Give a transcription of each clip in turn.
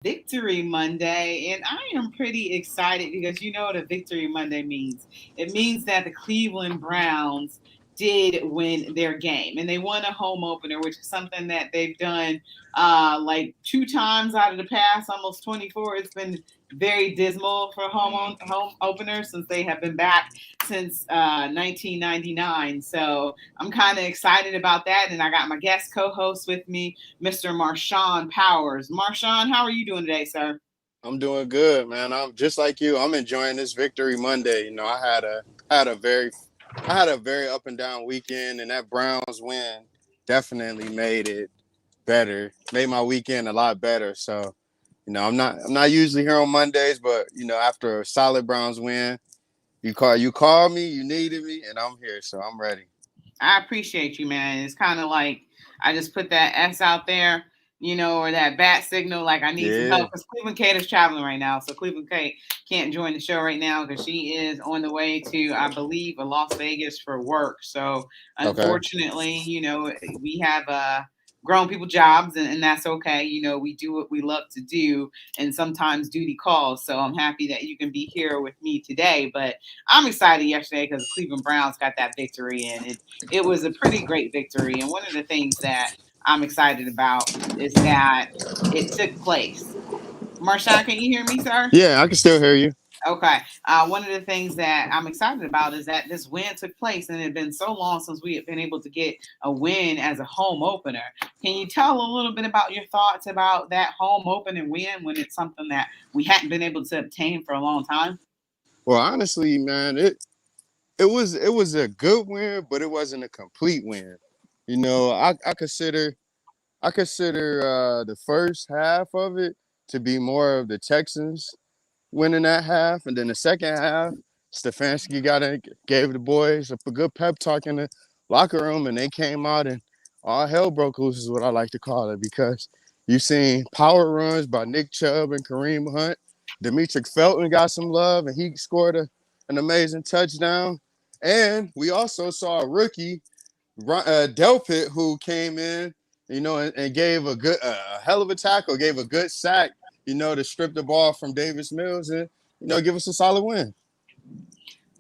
Victory Monday, and I am pretty excited because you know what a Victory Monday means. It means that the Cleveland Browns did win their game, and they won a home opener, which is something that they've done like two times out of the past almost 24. It's been very dismal for home openers since they have been back since 1999. So I'm kind of excited about that, and I got my guest co-host with me, Mr. Marshawn Powers. Marshawn, how are you doing today, sir? I'm doing good, man. I'm just like you. I'm enjoying this Victory Monday. Had a very I had a very up and down weekend, and that Browns win definitely made it better. Made my weekend a lot better. So, I'm not usually here on Mondays, but after a solid Browns win, you called me, you needed me, and I'm here, so I'm ready. I appreciate you, man. It's kind of like I just put that S out there, or that bat signal, like I need some Yeah. help because Cleveland Kate is traveling right now. So Cleveland Kate can't join the show right now because she is on the way to, I believe, Las Vegas for work. So Okay. unfortunately, we have grown people jobs, and that's okay. We do what we love to do, and sometimes duty calls. So I'm happy that you can be here with me today. But I'm excited yesterday because the Cleveland Browns got that victory, and it was a pretty great victory. And one of the things that I'm excited about is that it took place. Marshawn, can you hear me, sir? Yeah, I can still hear you. Okay. One of the things that I'm excited about is that this win took place, and it had been so long since we had been able to get a win as a home opener. Can you tell a little bit about your thoughts about that home opening win when it's something that we hadn't been able to obtain for a long time? Well, honestly, man, it was a good win, but it wasn't a complete win. I consider the first half of it to be more of the Texans winning that half, and then the second half, Stefanski gave the boys a good pep talk in the locker room, and they came out and all hell broke loose is what I like to call it because you seen power runs by Nick Chubb and Kareem Hunt. Demetric Felton got some love, and he scored an amazing touchdown. And we also saw a rookie Delpit who came in, and gave a hell of a tackle, gave a good sack, to strip the ball from Davis Mills and give us a solid win.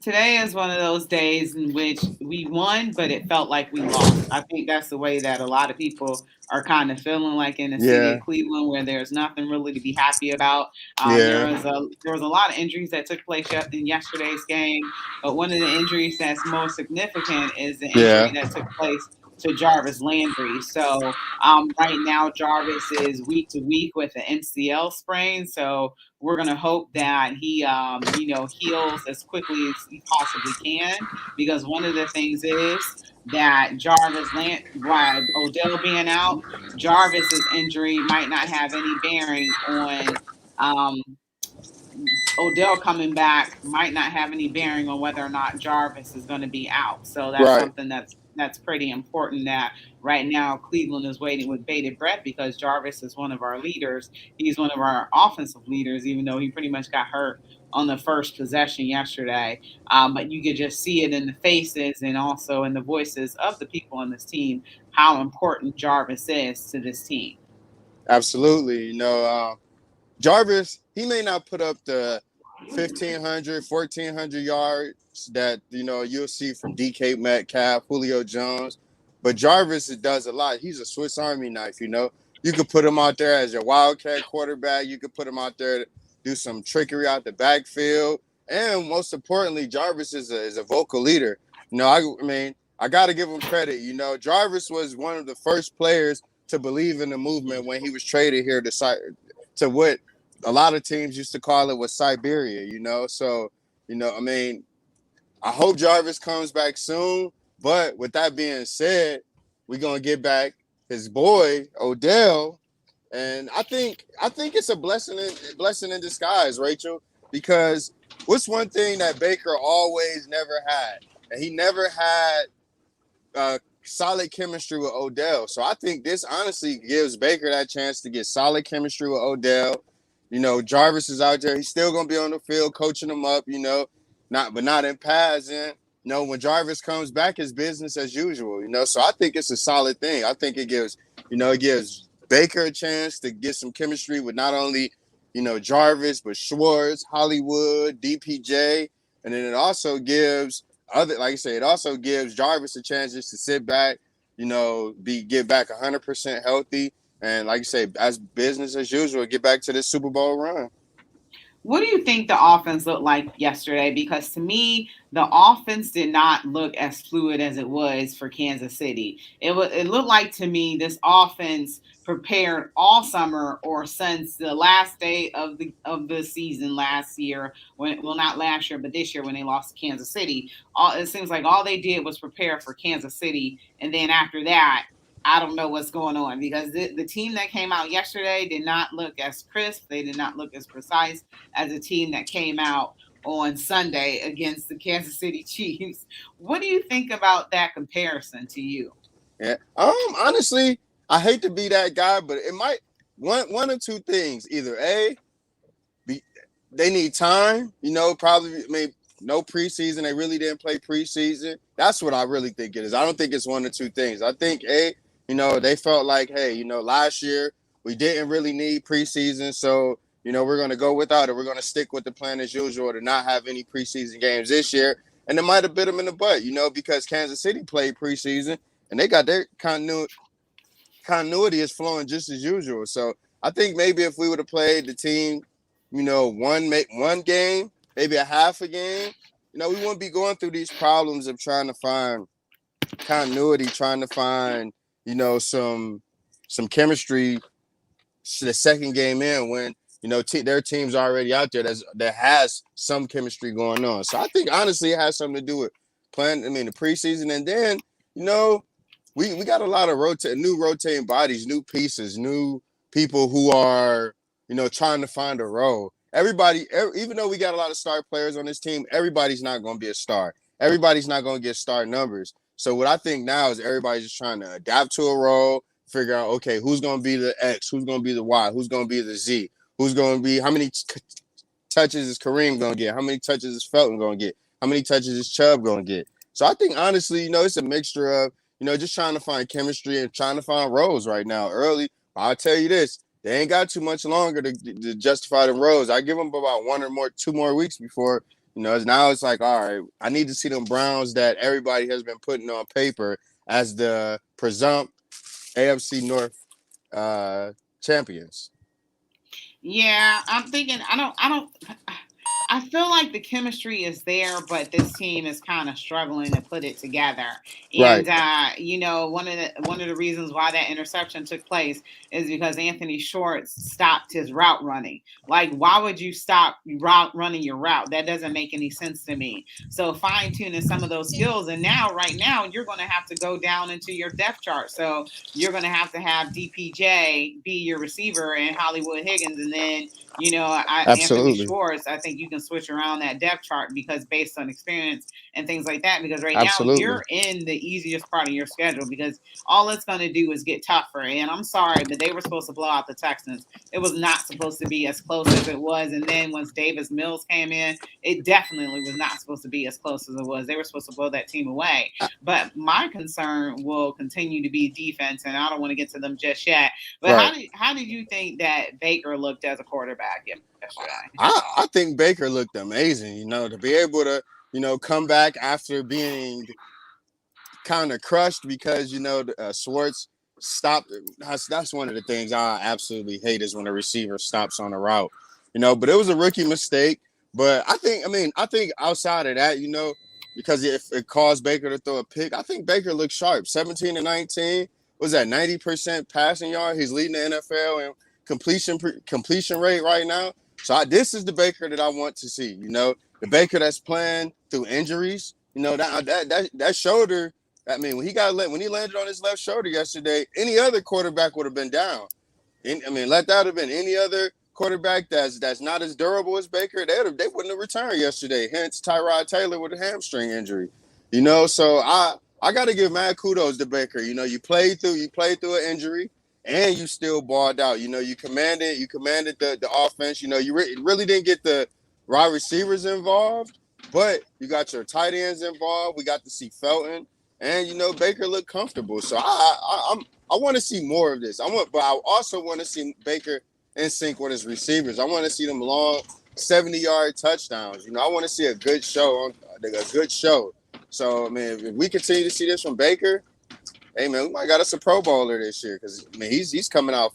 Today is one of those days in which we won, but it felt like we lost. I think that's the way that a lot of people are kind of feeling like in the city of Yeah, Cleveland, where there's nothing really to be happy about. There yeah, was a lot of injuries that took place in yesterday's game, but one of the injuries that's most significant is the injury yeah. that took place to Jarvis Landry. So right now, Jarvis is week to week with an MCL sprain. So we're going to hope that he, heals as quickly as he possibly can. Because one of the things is that while Odell being out, Jarvis's injury might not have any bearing on um, Odell coming back might not have any bearing on whether or not Jarvis is going to be out. So that's Right. something that's pretty important. That right now Cleveland is waiting with bated breath because Jarvis is one of our leaders. He's one of our offensive leaders, even though he pretty much got hurt on the first possession yesterday. But you could just see it in the faces and also in the voices of the people on this team how important Jarvis is to this team. Absolutely. Jarvis, he may not put up the 1,500, 1,400 yards that, you'll see from DK Metcalf, Julio Jones, but Jarvis does a lot. He's a Swiss Army knife. You could put him out there as your wildcat quarterback. You could put him out there to do some trickery out the backfield. And most importantly, Jarvis is a vocal leader. I mean, I got to give him credit. Jarvis was one of the first players to believe in the movement when he was traded here to what a lot of teams used to call it was Siberia. So, I mean, I hope Jarvis comes back soon. But with that being said, we're gonna get back his boy Odell, and I think it's a blessing in disguise, Rachel, because what's one thing that Baker always never had, and he never had solid chemistry with Odell. So I think this honestly gives Baker that chance to get solid chemistry with Odell. Jarvis is out there. He's still gonna be on the field coaching him up. Not in passing. When Jarvis comes back, it's business as usual. So I think it's a solid thing. I think it gives Baker a chance to get some chemistry with not only, Jarvis, but Schwartz, Hollywood, DPJ. And then it also gives like I say, it also gives Jarvis a chance just to sit back, get back 100% healthy. And like I say, as business as usual, get back to this Super Bowl run. What do you think the offense looked like yesterday? Because to me, the offense did not look as fluid as it was for Kansas City. It looked like to me this offense prepared all summer or since the last day of the season last year, not last year but this year when they lost to Kansas City. It seems like all they did was prepare for Kansas City, and then after that, I don't know what's going on, because the team that came out yesterday did not look as crisp. They did not look as precise as a team that came out on Sunday against the Kansas City Chiefs. What do you think about that comparison to you? Yeah. Honestly, I hate to be that guy, but it might one or two things. Either they need time, probably maybe no preseason. They really didn't play preseason. That's what I really think it is. I don't think it's one or two things. I think they felt like, hey, last year we didn't really need preseason, so we're going to go without it. We're going to stick with the plan as usual to not have any preseason games this year. And it might have bit them in the butt, because Kansas City played preseason and they got their continuity is flowing just as usual. So I think maybe if we would have played the team, one game, maybe a half a game, we wouldn't be going through these problems of trying to find continuity, trying to find, some chemistry the second game in when, their team's already out there that has some chemistry going on. So I think honestly it has something to do with playing, the preseason. And then, we got a lot of new rotating bodies, new pieces, new people who are, trying to find a role. Everybody, even though we got a lot of star players on this team, everybody's not going to be a star. Everybody's not going to get star numbers. So what I think now is everybody's just trying to adapt to a role, figure out, okay, who's going to be the X, who's going to be the Y, who's going to be the Z, who's going to be, how many touches is Kareem going to get, how many touches is Felton going to get, how many touches is Chubb going to get. So I think, honestly, it's a mixture of, just trying to find chemistry and trying to find roles right now early. I'll tell you this, they ain't got too much longer to justify the roles. I give them about 2 more weeks before, now it's like, all right, I need to see them Browns that everybody has been putting on paper as the presumptive AFC North champions. Yeah, I'm thinking I feel like the chemistry is there, but this team is kind of struggling to put it together. And right. one of the reasons why that interception took place is because Anthony Schwartz stopped his route running. Like, why would you stop running your route? That doesn't make any sense to me. So fine tuning some of those skills, and right now, you're going to have to go down into your depth chart. So you're going to have DPJ be your receiver and Hollywood Higgins, and then Anthony Schwartz. I think you can switch around that depth chart because based on experience and things like that. Because right now you're in the easiest part of your schedule because all it's going to do is get tougher. And I'm sorry, but they were supposed to blow out the Texans. It was not supposed to be as close as it was. And then once Davis Mills came in, it definitely was not supposed to be as close as it was. They were supposed to blow that team away. But my concern will continue to be defense, and I don't want to get to them just yet. But how did you think that Baker looked as a quarterback yesterday? I think Baker looked amazing, to be able to, come back after being kind of crushed because, Schwartz stopped. That's one of the things I absolutely hate is when a receiver stops on a route, but it was a rookie mistake. But I think outside of that, because if it caused Baker to throw a pick, I think Baker looked sharp. 17-19. Was that 90% passing yard? He's leading the NFL in completion rate right now. So this is the Baker that I want to see. The Baker that's playing through injuries. That shoulder. When he landed on his left shoulder yesterday, any other quarterback would have been down. Let that have been any other quarterback that's not as durable as Baker. They wouldn't have returned yesterday. Hence Tyrod Taylor with a hamstring injury. So I got to give mad kudos to Baker. You played through an injury and you still balled out. You commanded the offense. You really didn't get the wide receivers involved, but you got your tight ends involved. We got to see Felton, and Baker looked comfortable. So I want to see more of this. But I also want to see Baker in sync with his receivers. I want to see them long 70-yard touchdowns. You know, I want to see a good show. A good show. So, I mean, if we continue to see this from Baker, hey man, we might got us a Pro Bowler this year because I mean he's coming out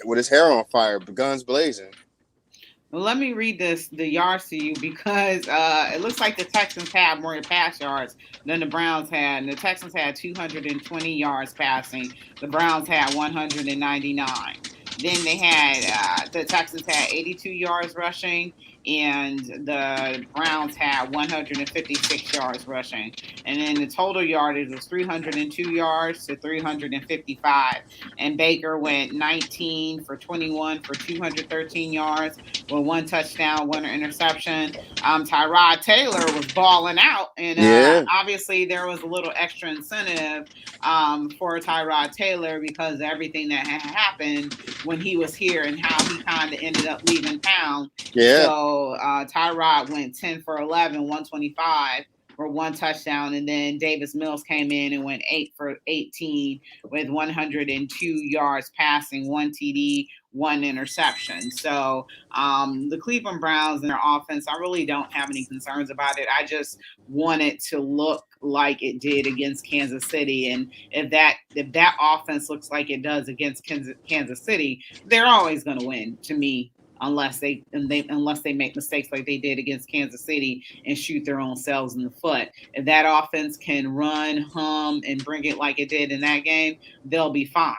with his hair on fire, guns blazing. Well, let me read the yards to you because it looks like the Texans had more pass yards than the Browns had. And the Texans had 220 yards passing. The Browns had 199. Then they had the Texans had 82 yards rushing, and the Browns had 156 yards rushing. And then the total yardage was 302 yards to 355. And Baker went 19 for 21 for 213 yards with one touchdown, one interception. Tyrod Taylor was balling out, and obviously there was a little extra incentive for Tyrod Taylor because of everything that had happened when he was here and how he kind of ended up leaving town. Yeah. So Tyrod went 10 for 11, 125 for one touchdown, and then Davis Mills came in and went 8 for 18 with 102 yards passing, one TD, one interception. So the Cleveland Browns and their offense, I really don't have any concerns about it. I just want it to look like it did against Kansas City, and if that offense looks like it does against Kansas City, they're always going to win to me. Unless they make mistakes like they did against Kansas City and shoot their own selves in the foot. If that offense can run, hum, and bring it like it did in that game, they'll be fine.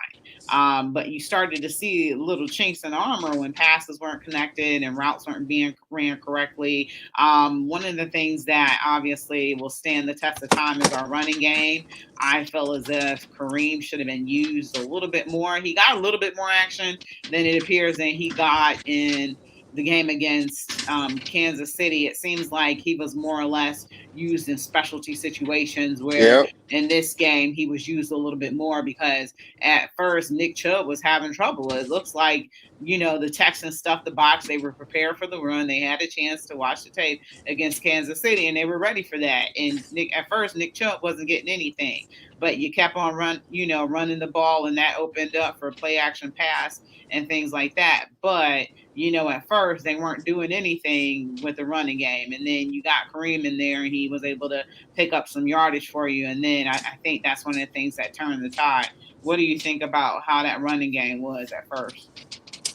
But you started to see little chinks in armor when passes weren't connected and routes weren't being ran correctly. One of the things that obviously will stand the test of time is our running game. I feel as if Kareem should have been used a little bit more. He got a little bit more action than it appears that he got in the game against Kansas City. It seems like he was more or less used in specialty situations where in this game he was used a little bit more because at first Nick Chubb was having trouble. It looks like, the Texans stuffed the box. They were prepared for the run. They had a chance to watch the tape against Kansas City, and they were ready for that. And at first Nick Chubb wasn't getting anything, but you kept on running the ball, and that opened up for play action pass and things like that. But at first they weren't doing anything with the running game. And then you got Kareem in there and he was able to pick up some yardage for you. And then I think that's one of the things that turned the tide. What do you think about how that running game was at first?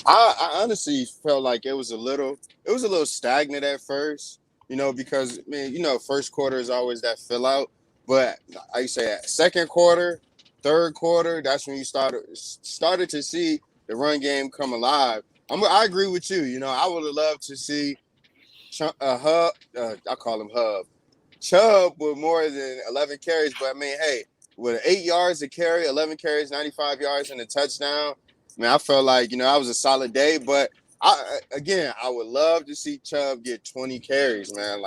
I honestly felt like it was a little stagnant at first, because first quarter is always that fill out. But like you say, second quarter, third quarter, that's when you started to see the run game come alive. I agree with you. I would have loved to see Hub. I call him Hub. Chubb with more than 11 carries, but I mean, hey, with 8 yards a carry, 11 carries, 95 yards, and a touchdown. Man, I felt like that was a solid day. But I would love to see Chubb get 20 carries, man.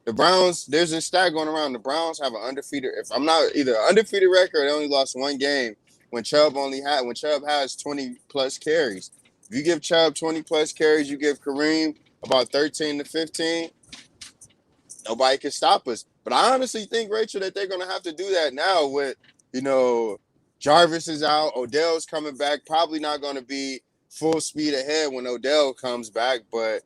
The Browns, there's a stat going around. The Browns have an undefeated. If I'm not either undefeated record, they only lost one game when Chubb has 20 plus carries. If you give Chubb 20 plus carries, you give Kareem about 13 to 15. Nobody can stop us. But I honestly think, Rachel, that they're going to have to do that now with, Jarvis is out. Odell's coming back. Probably not going to be full speed ahead when Odell comes back. But,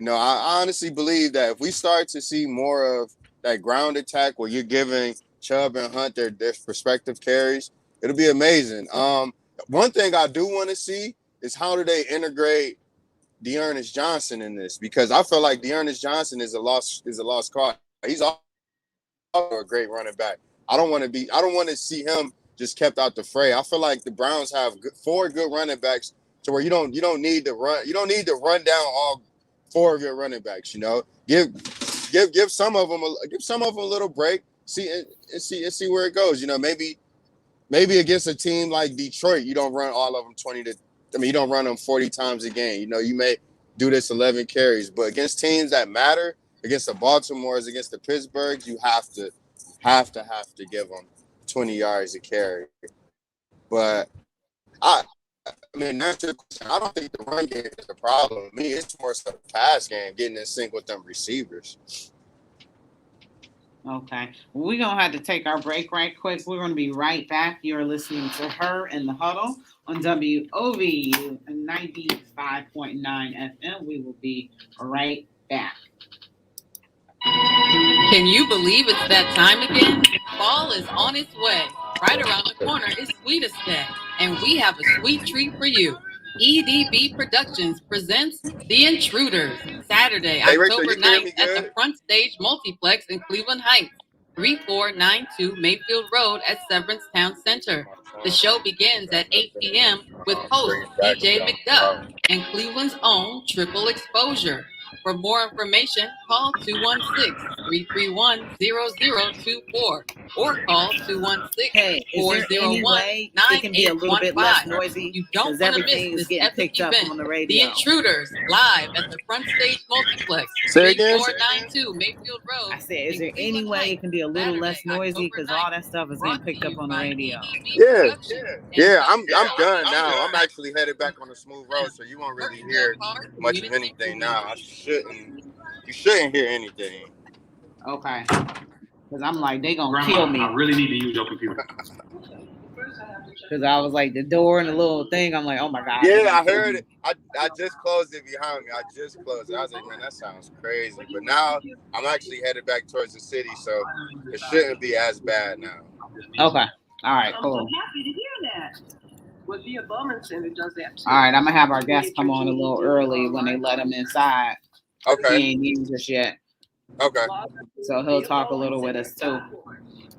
I honestly believe that if we start to see more of that ground attack where you're giving Chubb and Hunt their respective carries, it'll be amazing. One thing I do want to see is how do they integrate Dearness Johnson in this, because I feel like Dearness Johnson is a lost cause. He's also a great running back. I don't want to see him just kept out the fray. I feel like the Browns have 4 good running backs to where you don't need to run down all 4 of your running backs. Give some of them a little break. See where it goes. Maybe against a team like Detroit, you don't run all of them you don't run them 40 times a game. You may do this 11 carries, but against teams that matter, against the Baltimores, against the Pittsburghs, you have to give them 20 yards a carry. But I mean, that's your question. I don't think the run game is the problem. Me, it's more so the pass game, getting in sync with them receivers. Okay. Well, we're going to have to take our break right quick. We're going to be right back. You're listening to Her in the Huddle on WOVU 95.9 FM. We will be right back. Can you believe it's that time again? Fall is on its way. Right around the corner is Sweetest Day, and we have a sweet treat for you. EDB Productions presents The Intruders, Saturday, Hey, Rachel, October you hear 9th me at the good? Front Stage Multiplex in Cleveland Heights, 3492 Mayfield Road at Severance Town Center. The show begins at 8 p.m. with host DJ McDuck and Cleveland's own Triple Exposure. For more information, call 216-331-0024 or call 216 Hey, is there any way it can be a little bit less noisy? You don't Because want to miss everything is this getting epic picked up event. on the The radio. Intruders, live at the Front Stage Multiplex, Say again? 3492 Mayfield Road. I said, is there any way it can be a little less noisy? Because all that stuff is getting picked up on the radio. Yeah, I'm done now. I'm actually headed back on the smooth road, so you won't really hear much of anything now. You shouldn't hear anything. Okay. Because I'm like, they going to kill me. I really need to use your computer. Because I was like, the door and the little thing, I'm like, oh my God. Yeah, I heard it. I just closed it behind me. I just closed it. I was like, man, that sounds crazy. But now I'm actually headed back towards the city, so it shouldn't be as bad now. Okay. All right, cool. I'm so happy to hear that. Well, the Obama Center does that too. All right, I'm going to have our guests come on a little early when they let them inside. Okay. He ain't in just yet. Okay. So he'll talk a little with us too.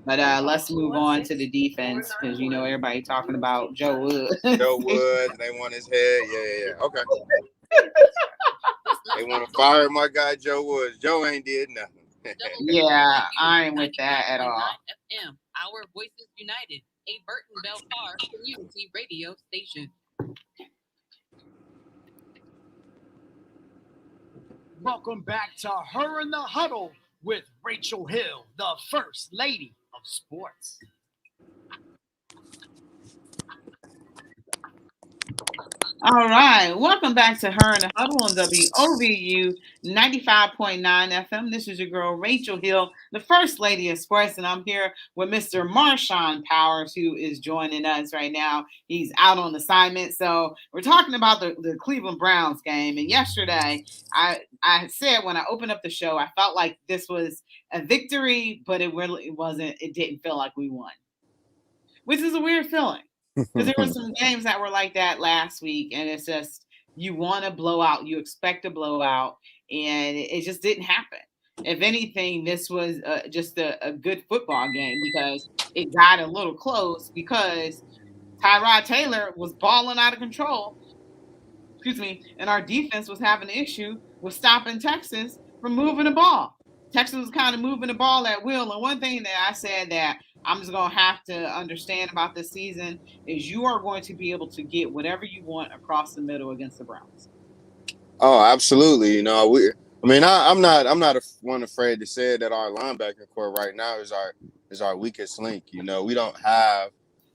But let's move on to the defense because you know everybody talking about Joe Woods. Joe Woods, they want his head. Yeah. Okay. They want to fire my guy Joe Woods. Joe ain't did nothing. Yeah, I ain't with that at all. FM, Our Voices United, a Burton Bell Parr community radio station. Welcome back to Her in the Huddle with Rachel Hill, the First Lady of Sports. All right, welcome back to Her in the Huddle on WOVU 95.9 FM. This is your girl, Rachel Hill, the First Lady of Sports, and I'm here with Mr. Marshawn Powers, who is joining us right now. He's out on assignment, so we're talking about the Cleveland Browns game. And yesterday, I said when I opened up the show, I felt like this was a victory, but it really wasn't. It didn't feel like we won, which is a weird feeling. Because there were some games that were like that last week, and it's just you want to blow out, you expect to blow out, and it just didn't happen. If anything, this was just a good football game because it got a little close because Tyrod Taylor was balling out of control. Excuse me, and our defense was having an issue with stopping Texas from moving the ball. Texas was kind of moving the ball at will, and one thing that I said that I'm just going to have to understand about this season is you are going to be able to get whatever you want across the middle against the Browns. Oh, absolutely. You know, I'm not one afraid to say that our linebacker core right now is our weakest link. You know, we don't have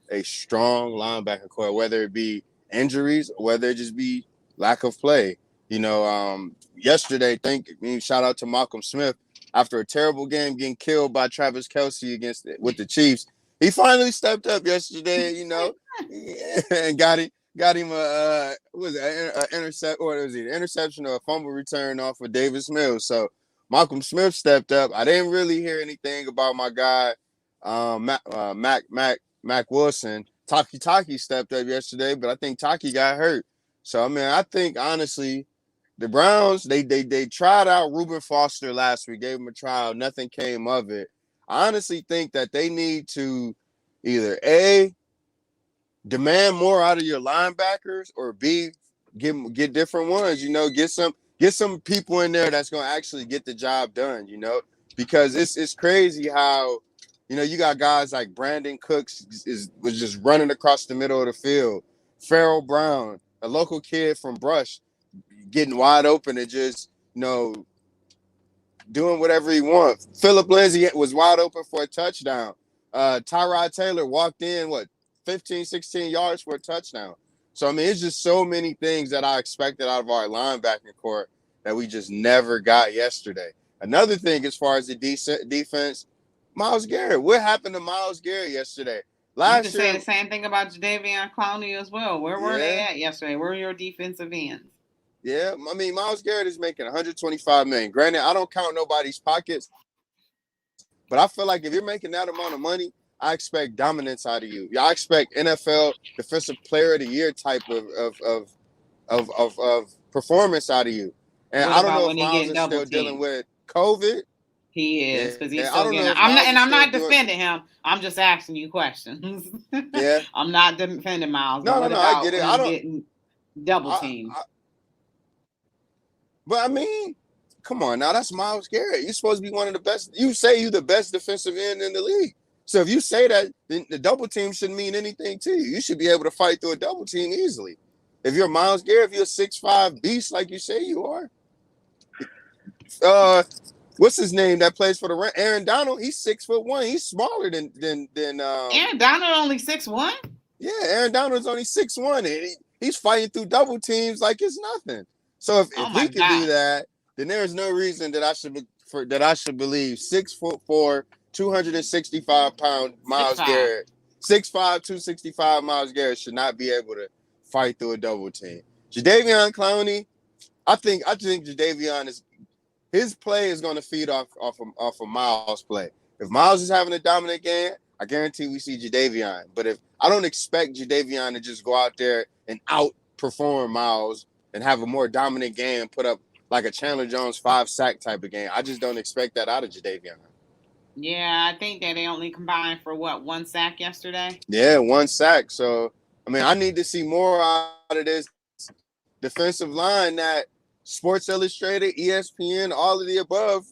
a strong linebacker core, whether it be injuries or whether it just be lack of play. You know, yesterday, shout out to Malcolm Smith. After a terrible game getting killed by Travis Kelce with the Chiefs, he finally stepped up yesterday, you know, and got him an interception or a fumble return off of Davis Mills. So Malcolm Smith stepped up. I didn't really hear anything about my guy Mac Wilson. Taki stepped up yesterday, but I think Taki got hurt. So I think honestly, the Browns, they tried out Reuben Foster last week, gave him a trial. Nothing came of it. I honestly think that they need to either A, demand more out of your linebackers, or B, get different ones, you know, get some people in there that's going to actually get the job done, you know, because it's crazy how, you know, you got guys like Brandon Cooks was just running across the middle of the field. Farrell Brown, a local kid from Brush, getting wide open and just, you know, doing whatever he wants. Phillip Lindsay was wide open for a touchdown. Tyrod Taylor walked in, 15, 16 yards for a touchdown. So, it's just so many things that I expected out of our linebacking core that we just never got yesterday. Another thing as far as the defense, Myles Garrett. What happened to Myles Garrett yesterday? You Last can say year, the same thing about Jadeveon Clowney as well. Where were they yeah, at yesterday? Where were your defensive ends? yeah. I mean, Myles Garrett is making $125 million. Granted, I don't count nobody's pockets, but I feel like if you're making that amount of money, I expect dominance out of you. Yeah, I expect NFL Defensive Player of the Year type of performance out of you. And What I don't about know if when he Myles getting is double still dealing teamed? with COVID. He Yeah, is, because he's I still don't getting. know if I'm not, Myles and is I'm still not doing. defending him. I'm just asking you questions. Yeah. I'm not defending Myles, but No, what I get about it. when I he don't. getting double teamed? But I mean, come on now. That's Myles Garrett. You're supposed to be one of the best. You say you're the best defensive end in the league. So if you say that, then the double team shouldn't mean anything to you. You should be able to fight through a double team easily. If you're Myles Garrett, if you're a 6'5" beast like you say you are. What's his name that plays for the Rams? Aaron Donald. He's 6'1". He's smaller than Aaron Donald only 6'1". Yeah, Aaron Donald's only 6'1", and he's fighting through double teams like it's nothing. So if Oh my he could do God. that, then there's no reason that I should believe 6'4", 265-pound Myles 6'5". Garrett, 6'5", 265 Myles Garrett should not be able to fight through a double team. Jadeveon Clowney, I think Jadeveon his play is going to feed off of Myles' play. If Myles is having a dominant game, I guarantee we see Jadeveon. But if I don't expect Jadeveon to just go out there and outperform Myles and have a more dominant game, put up like a Chandler Jones 5-sack type of game. I just don't expect that out of Jadeveon. Yeah, I think that they only combined for what, 1 sack yesterday? Yeah, 1 sack. So, I mean, I need to see more out of this defensive line that Sports Illustrated, ESPN, all of the above,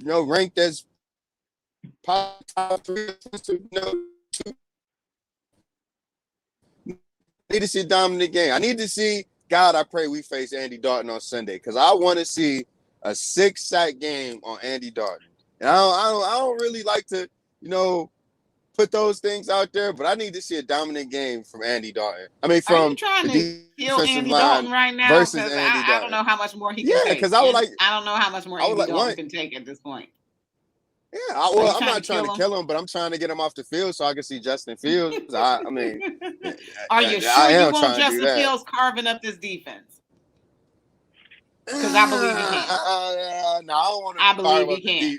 ranked as top 3 defensive, I need to see a dominant game. I need to see, God, I pray we face Andy Dalton on Sunday because I want to see a 6-sack game on Andy Dalton. And I don't really like to, put those things out there, but I need to see a dominant game from Andy Dalton. I mean, Are you from trying the to kill defensive Andy line Dalton right now? versus Because Andy I don't Dalton. know how much more he can Yeah, take. because I don't know how much more Andy Dalton can take at this point. Yeah, I'm not trying to kill him, but I'm trying to get him off the field so I can see Justin Fields. I mean, are you sure I you am want trying to do Justin that. Fields carving up this defense? Because I believe he can. No, I don't want him I to believe carve he up the can.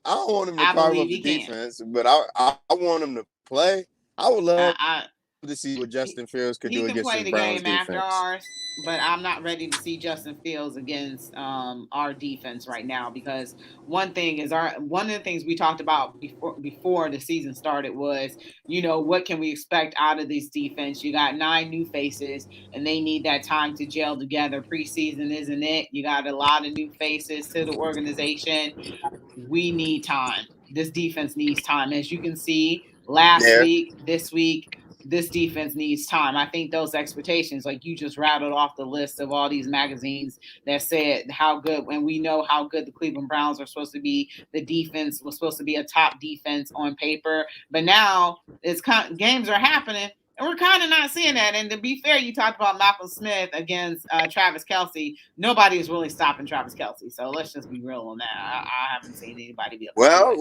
I don't want him to I carve believe up the he can. defense, but I want him to play. I would love I to see what Justin Fields could he do can against play this the Browns game after defense. ours, but I'm not ready to see Justin Fields against our defense right now because one of the things we talked about before the season started was, what can we expect out of this defense? You got 9 new faces and they need that time to gel together. Preseason isn't it? You got a lot of new faces to the organization. We need time. This defense needs time. As you can see, last week, this week, this defense needs time. I think those expectations, like you just rattled off the list of all these magazines that said how good, and we know how good the Cleveland Browns are supposed to be. The defense was supposed to be a top defense on paper, but now games are happening. And we're kind of not seeing that. And to be fair, you talked about Malcolm Smith against Travis Kelce. Nobody is really stopping Travis Kelce. So let's just be real on that. I haven't seen anybody be able to do it.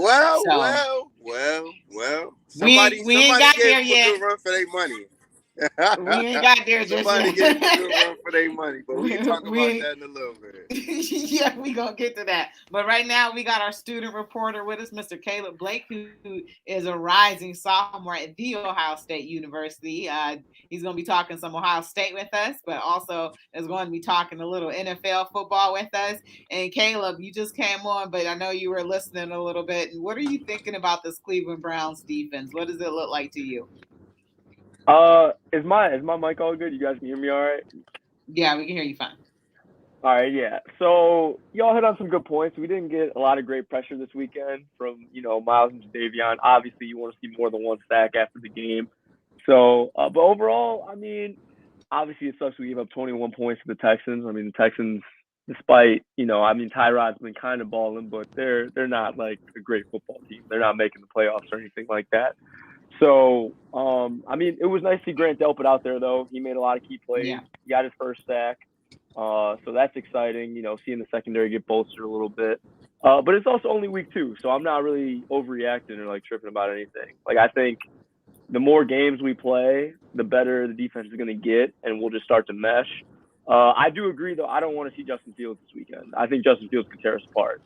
Well. We ain't got there yet. A good run for their money. We ain't got there just Somebody yet. gave a good run for their money, but we can talk about that in a little bit. Yeah, we gonna get to that. But right now, we got our student reporter with us, Mr. Caleb Blake, who is a rising sophomore at The Ohio State University. He's gonna be talking some Ohio State with us, but also is going to be talking a little NFL football with us. And Caleb, you just came on, but I know you were listening a little bit. And what are you thinking about this Cleveland Browns defense? What does it look like to you? Is my mic all good? You guys can hear me all right? Yeah, we can hear you fine. All right, yeah. So y'all hit on some good points. We didn't get a lot of great pressure this weekend from, Myles and Jadeveon. Obviously, you want to see more than 1 sack after the game. So, but overall, I mean, obviously it sucks we gave up 21 points to the Texans. I mean, the Texans, despite, Tyrod's been kind of balling, but they're not like a great football team. They're not making the playoffs or anything like that. So, it was nice to see Grant Delpit out there, though. He made a lot of key plays. Yeah. He got his first sack. So that's exciting, seeing the secondary get bolstered a little bit. But it's also only week 2, so I'm not really overreacting or like tripping about anything. Like I think the more games we play, the better the defense is going to get, and we'll just start to mesh. I do agree, though. I don't want to see Justin Fields this weekend. I think Justin Fields could tear us apart.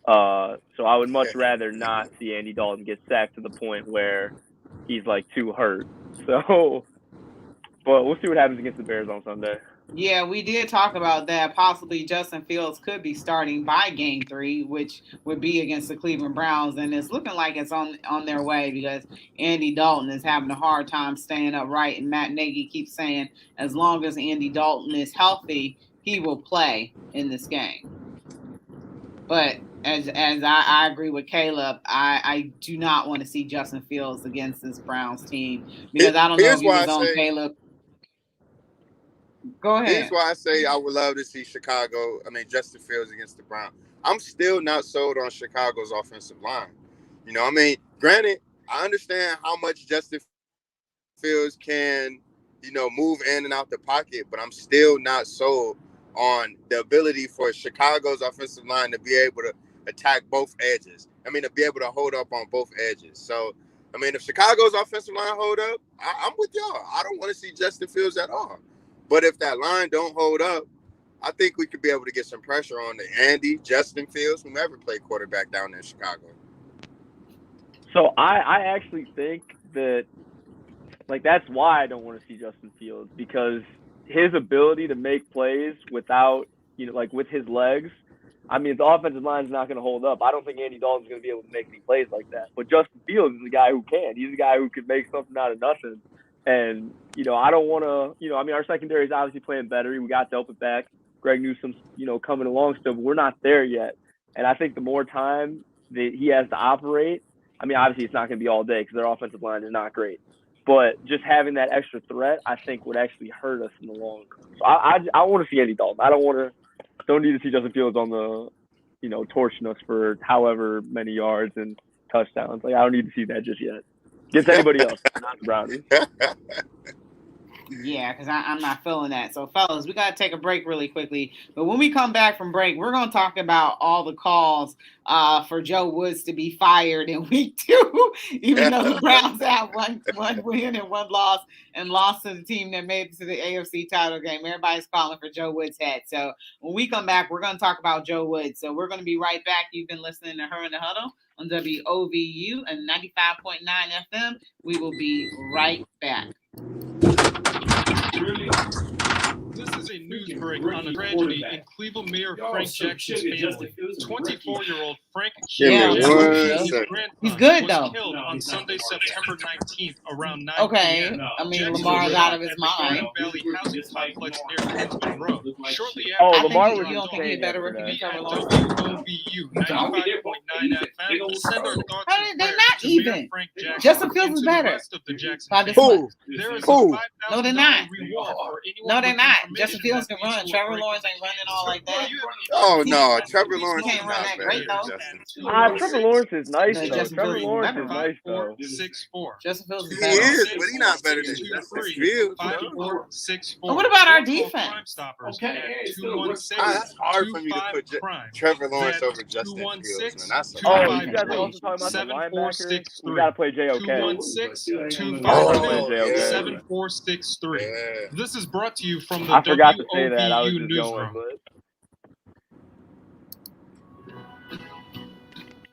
So I would much rather not see Andy Dalton get sacked to the point where he's like too hurt. So, but we'll see what happens against the Bears on Sunday. Yeah, we did talk about that. Possibly Justin Fields could be starting by game 3, which would be against the Cleveland Browns. And it's looking like it's on their way because Andy Dalton is having a hard time staying upright. And Matt Nagy keeps saying as long as Andy Dalton is healthy, he will play in this game. But as I agree with Caleb, I do not want to see Justin Fields against this Browns team because I don't know if he was on Caleb. Go ahead. Here's why I say I would love to see Justin Fields against the Browns. I'm still not sold on Chicago's offensive line. Granted, I understand how much Justin Fields can, move in and out the pocket, but I'm still not sold on the ability for Chicago's offensive line to be able to attack both edges. To be able to hold up on both edges. So, if Chicago's offensive line hold up, I'm with y'all. I don't want to see Justin Fields at all. But if that line don't hold up, I think we could be able to get some pressure on the Andy, Justin Fields, whomever played quarterback down in Chicago. So I actually think that, that's why I don't want to see Justin Fields, because his ability to make plays without, with his legs, the offensive line is not going to hold up. I don't think Andy Dalton's going to be able to make any plays like that. But Justin Fields is the guy who can. He's the guy who can make something out of nothing. And, I don't want to, our secondary is obviously playing better. We got Delpit back. Greg Newsom's, coming along still, but we're not there yet. And I think the more time that he has to operate, obviously it's not going to be all day because their offensive line is not great. But just having that extra threat, I think would actually hurt us in the long run. So I want to see Andy Dalton. Don't need to see Justin Fields on the, torching us for however many yards and touchdowns. I don't need to see that just yet. Against anybody else, not the Brownies. Yeah, because I'm not feeling that. So, fellas, we got to take a break really quickly. But when we come back from break, we're going to talk about all the calls for Joe Woods to be fired in week 2, even though the Browns have one win and 1 loss and lost to the team that made it to the AFC title game. Everybody's calling for Joe Woods' head. So, when we come back, we're going to talk about Joe Woods. So, we're going to be right back. You've been listening to Her in the Huddle on WOVU and 95.9 FM. We will be right back. This is a news break on a tragedy in Cleveland Mayor Frank Jackson's family. 24-year-old Frank Jackson, he's good though. Was killed on Sunday, September 19th around 9 Okay, p.m. Lamar's out of his mind. Valley housing complex near Kingsman Road. Shortly after, Lamar was you don't think he better recognize WOVU 95.9 FM. Send our thoughts and they're prayers not to even. Mayor Frank Jackson Justin Fields is better. There is a $5,000 No, they're not. reward for anyone. No, they're with not. information Justin Fields that can run. leads to Trevor a Lawrence ain't running all like that. Oh no, Trevor Lawrence can't is run not that better great, than though. Justin. Trevor Lawrence is nice No, though. Justin Trevor Fields is Lawrence better. is nice though. 5464. Justin Fields is He better. is, but he's not better than Justin Fields. 5464. What about our Call defense? Crime Stoppers at That's hard for me to put 216-25-CRIME. Trevor Lawrence That's over Justin Fields, man. 216-253. That's a Oh, you guys are also talking about the linebackers. We gotta play JOK. 216-253-7463. Yeah. This is brought to you from the I forgot to say that. I was WOVU just newsroom. going, but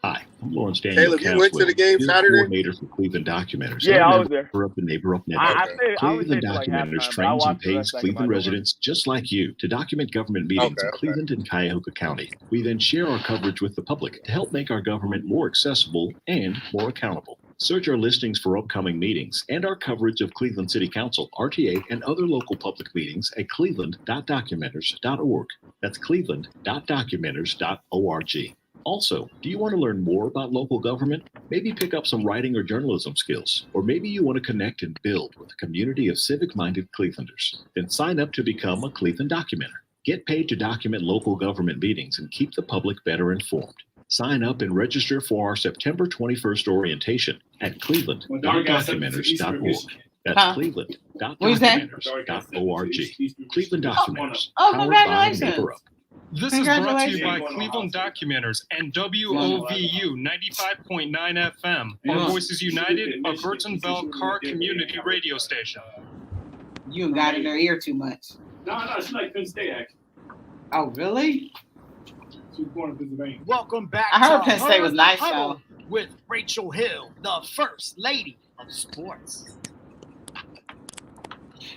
Hi, I'm Lawrence Daniel. Caleb, you went to the game Saturday? Coordinator for Cleveland Documenters. Yeah, I was there. Up the neighbor up I would say Cleveland for like Documenters halftime, but I trains and watched the pays rest like Cleveland my residents just like you to document government meetings in Cleveland and Cuyahoga County. We then share our coverage with the public to help make our government more accessible and more accountable. Search our listings for upcoming meetings and our coverage of Cleveland City Council, RTA, and other local public meetings at cleveland.documenters.org. That's cleveland.documenters.org. Also, do you want to learn more about local government? Maybe pick up some writing or journalism skills, or maybe you want to connect and build with a community of civic-minded Clevelanders. Then sign up to become a Cleveland Documenter. Get paid to document local government meetings and keep the public better informed. Sign up and register for our September 21st orientation at cleveland.documenters.org. That's cleveland.documenters.org. Cleveland Documenters, powered by Neighbor Up. This is brought to you by Cleveland Documenters and WOVU 95.9 FM, our Voices United, a Burton Bell Car Community radio station. You got in her ear too much. No, she like Penn State, actually. Oh, really? She was born in Pennsylvania. Welcome back I heard to Penn State was Her nice, Huddle though. with Rachel Hill, the First Lady of Sports.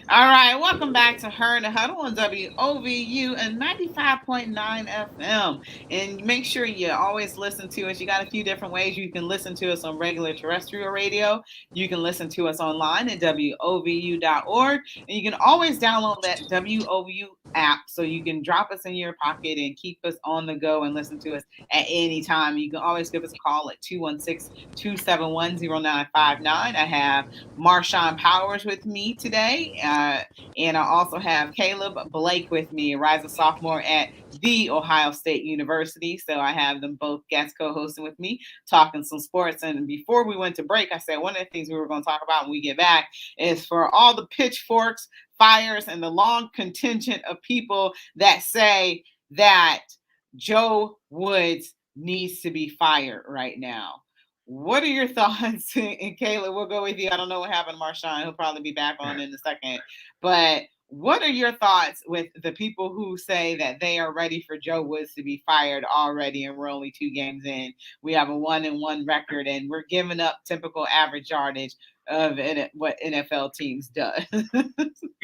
All right, welcome back to Her in the Huddle on WOVU and 95.9 FM. And make sure you always listen to us. You got a few different ways you can listen to us on regular terrestrial radio. You can listen to us online at WOVU.org. And you can always download that WOVU app so you can drop us in your pocket and keep us on the go and listen to us at any time. You can always give us a call at 216-271-0959. I have Marshawn Powers with me today. And I also have Caleb Blake with me, a rising sophomore at The Ohio State University. So I have them both guest co-hosting with me, talking some sports. And before we went to break, I said one of the things we were going to talk about when we get back is for all the pitchforks, fires, and the long contingent of people that say that Joe Woods needs to be fired right now. What are your thoughts? And Caleb, we'll go with you. I don't know what happened to Marshawn. He'll probably be back on in a second. But what are your thoughts with the people who say that they are ready for Joe Woods to be fired already and we're only 2 games in? We have a 1-1 record and we're giving up typical average yardage of what NFL teams do.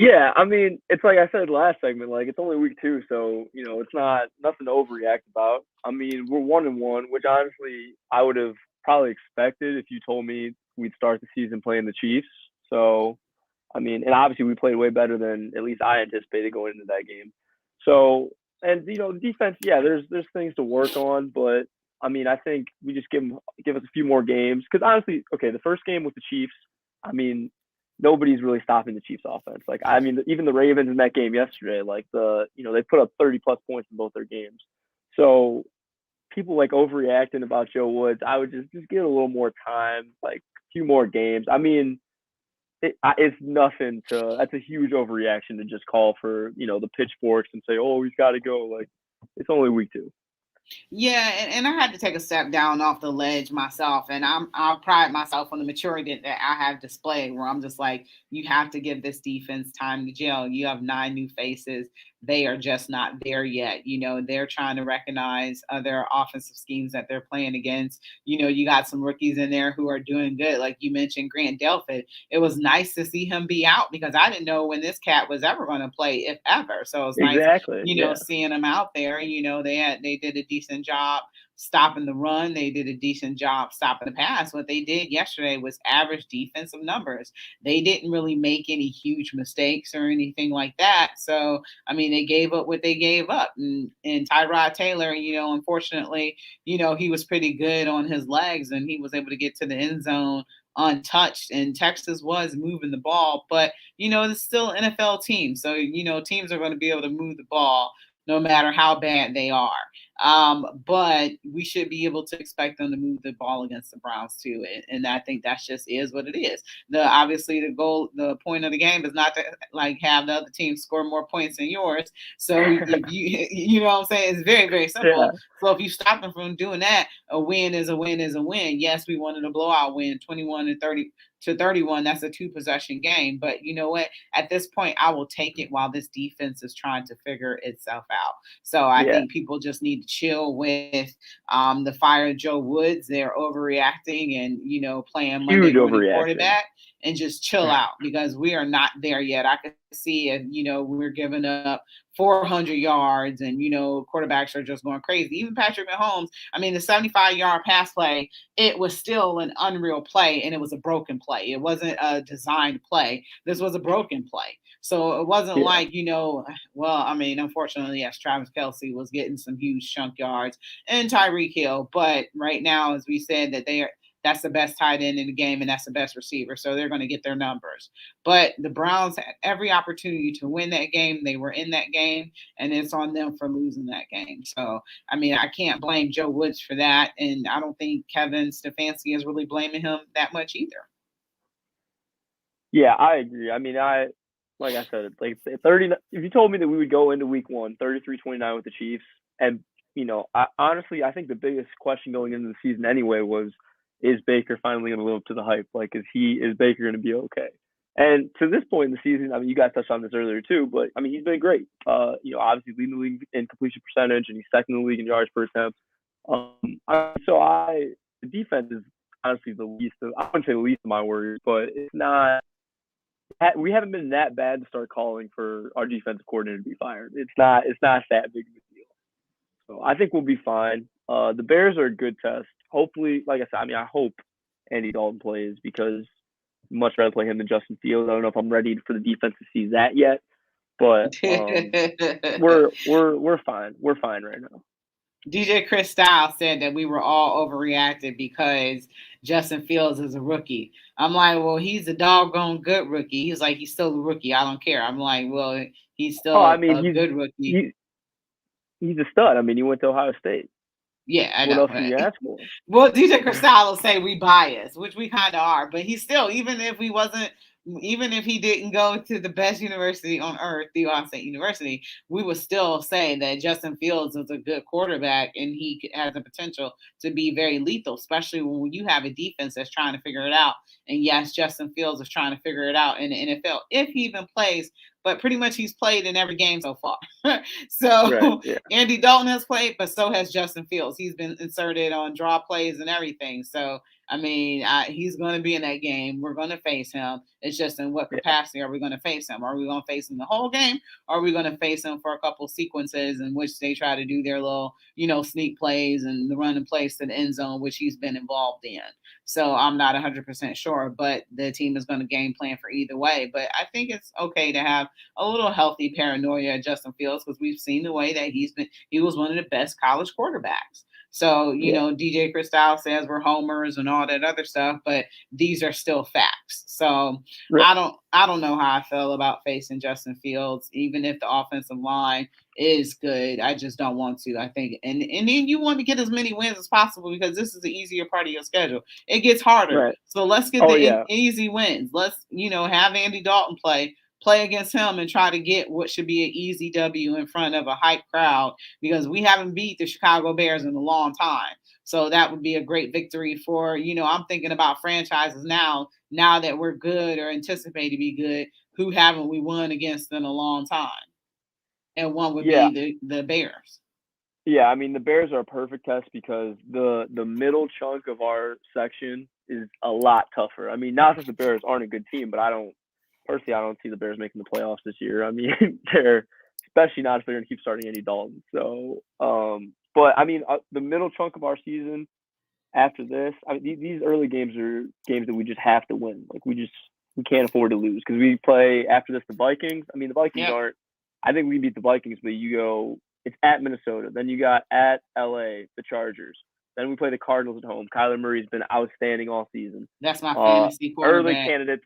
Yeah, I mean, it's like I said last segment, like it's only week 2, so it's not nothing to overreact about. I mean, we're 1-1, which honestly I would have probably expected if you told me we'd start the season playing the Chiefs. So, I mean, and obviously we played way better than at least I anticipated going into that game. So, and the defense, yeah, there's things to work on, but I mean, I think we just give us a few more games because honestly, okay, the first game with the Chiefs, I mean, nobody's really stopping the Chiefs offense. Like, I mean, even the Ravens in that game yesterday, like they put up 30+ points in both their games. So people like overreacting about Joe Woods, I would just give it a little more time, like a few more games. I mean, it's nothing that's a huge overreaction to just call for, the pitchforks and say, oh, he's got to go. Like, it's only week 2. Yeah, and I had to take a step down off the ledge myself, and I'll pride myself on the maturity that I have displayed, where I'm just like, you have to give this defense time to gel. You have 9 new faces. They are just not there yet. They're trying to recognize other offensive schemes that they're playing against. You got some rookies in there who are doing good. Like you mentioned, Grant Delpit. It was nice to see him be out because I didn't know when this cat was ever going to play, if ever. So it's nice, seeing him out there. They did a decent job stopping the run. They did a decent job stopping the pass. What they did yesterday was average defensive numbers. They didn't really make any huge mistakes or anything like that. So, I mean, they gave up what they gave up. And Tyrod Taylor, unfortunately, he was pretty good on his legs and he was able to get to the end zone untouched, and Texas was moving the ball, but it's still an NFL team. So, teams are going to be able to move the ball no matter how bad they are. But we should be able to expect them to move the ball against the Browns too. And I think that just is what it is. Obviously the point of the game is not to have the other team score more points than yours. So if you know what I'm saying? It's very, very simple. Yeah. So if you stop them from doing that, a win is a win is a win. Yes, we wanted a blowout win, 21-30-31. That's a 2-possession game. But you know what? At this point, I will take it while this defense is trying to figure itself out. So I think people just need to chill with the fire of Joe Woods. They're overreacting and, playing Monday morning quarterback and just chill out because we are not there yet. I can see if, we're giving up 400 yards and, quarterbacks are just going crazy. Even Patrick Mahomes, I mean, the 75-yard pass play, it was still an unreal play and it was a broken play. It wasn't a designed play. This was a broken play. So it wasn't like, unfortunately, yes, Travis Kelce was getting some huge chunk yards and Tyreek Hill. But right now, as we said, that's the best tight end in the game and that's the best receiver. So they're going to get their numbers. But the Browns had every opportunity to win that game. They were in that game and it's on them for losing that game. So, I mean, I can't blame Joe Woods for that. And I don't think Kevin Stefanski is really blaming him that much either. Yeah, I agree. I mean, like I said, like 30. If you told me that we would go into week 1, 33-29 with the Chiefs, and honestly, I think the biggest question going into the season anyway was, is Baker finally going to live up to the hype? Like, is Baker going to be okay? And to this point in the season, I mean, you guys touched on this earlier too, but I mean, he's been great. Obviously leading the league in completion percentage, and he's second in the league in yards per attempt. The defense is honestly the least of, I wouldn't say the least of my worries, but it's not. We haven't been that bad to start calling for our defensive coordinator to be fired. It's not that big of a deal. So I think we'll be fine. The Bears are a good test. Hopefully, like I said, I mean, I hope Andy Dalton plays because I'd much rather play him than Justin Fields. I don't know if I'm ready for the defense to see that yet, but we're fine. We're fine right now. DJ Chris Styles said that we were all overreacted because Justin Fields is a rookie. I'm like, well, he's a doggone good rookie. He's like, he's still a rookie. I don't care. I'm like, well, he's still a good rookie. He's a stud. I mean, he went to Ohio State. Yeah, I know. What else can you ask for? Well, DJ Cristal will say we biased, which we kind of are, but he's still, even if he didn't go to the best university on earth, the Ohio State University, we would still say that Justin Fields is a good quarterback and he has the potential to be very lethal, especially when you have a defense that's trying to figure it out. And yes, Justin Fields is trying to figure it out in the NFL, if he even plays, but pretty much he's played in every game so far. So right, yeah. Andy Dalton has played, but so has Justin Fields. He's been inserted on draw plays and everything. So, I mean, he's going to be in that game. We're going to face him. It's just in what capacity are we going to face him? Are we going to face him the whole game? Or are we going to face him for a couple sequences in which they try to do their little, sneak plays and the run and plays to the end zone, which he's been involved in. So I'm not 100% sure, but the team is going to game plan for either way. But I think it's okay to have a little healthy paranoia at Justin Fields because we've seen the way that he was one of the best college quarterbacks. So, DJ Cristal says we're homers and all that other stuff, but these are still facts. So right. I don't know how I feel about facing Justin Fields, even if the offensive line is good. I just don't want to. I think, and then you want to get as many wins as possible because this is the easier part of your schedule. It gets harder. Right. So let's get easy wins. Let's, have Andy Dalton play against him and try to get what should be an easy W in front of a hype crowd because we haven't beat the Chicago Bears in a long time. So that would be a great victory for, I'm thinking about franchises now that we're good or anticipate to be good, who haven't we won against in a long time? And one would be the Bears. Yeah, I mean, the Bears are a perfect test because the middle chunk of our section is a lot tougher. I mean, not that the Bears aren't a good team, but I don't see the Bears making the playoffs this year. I mean, they're especially not if they're going to keep starting Andy Dalton. So, but I mean, the middle chunk of our season after this, I mean, these early games are games that we just have to win. Like we can't afford to lose because we play after this the Vikings. I mean, the Vikings aren't. I think we beat the Vikings, but it's at Minnesota. Then you got at LA the Chargers. Then we play the Cardinals at home. Kyler Murray's been outstanding all season. That's my fantasy quarterback. Early candidates.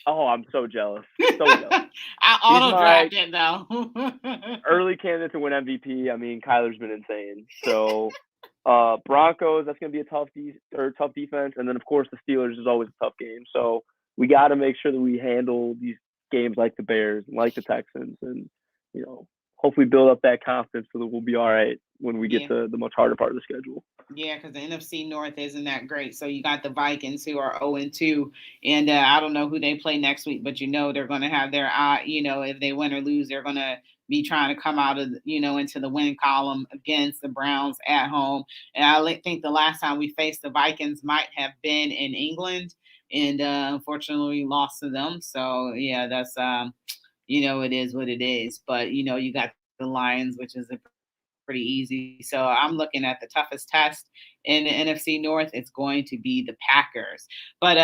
I'm so jealous. So jealous. I auto-drafted though. Early candidate to win MVP. I mean, Kyler's been insane. So Broncos, that's going to be a tough defense. And then, of course, the Steelers is always a tough game. So we got to make sure that we handle these games like the Bears and like the Texans and, hopefully build up that confidence so that we'll be all right when we get to the much harder part of the schedule. Yeah, because the NFC North isn't that great. So you got the Vikings who are 0-2, and I don't know who they play next week, but they're going to have their eye. If they win or lose, they're going to be trying to come out of into the win column against the Browns at home. And I think the last time we faced the Vikings might have been in England, and unfortunately we lost to them. So yeah, that's it is what it is. But you got the Lions, which is pretty easy. So I'm looking at the toughest test in the NFC North. It's going to be the Packers. But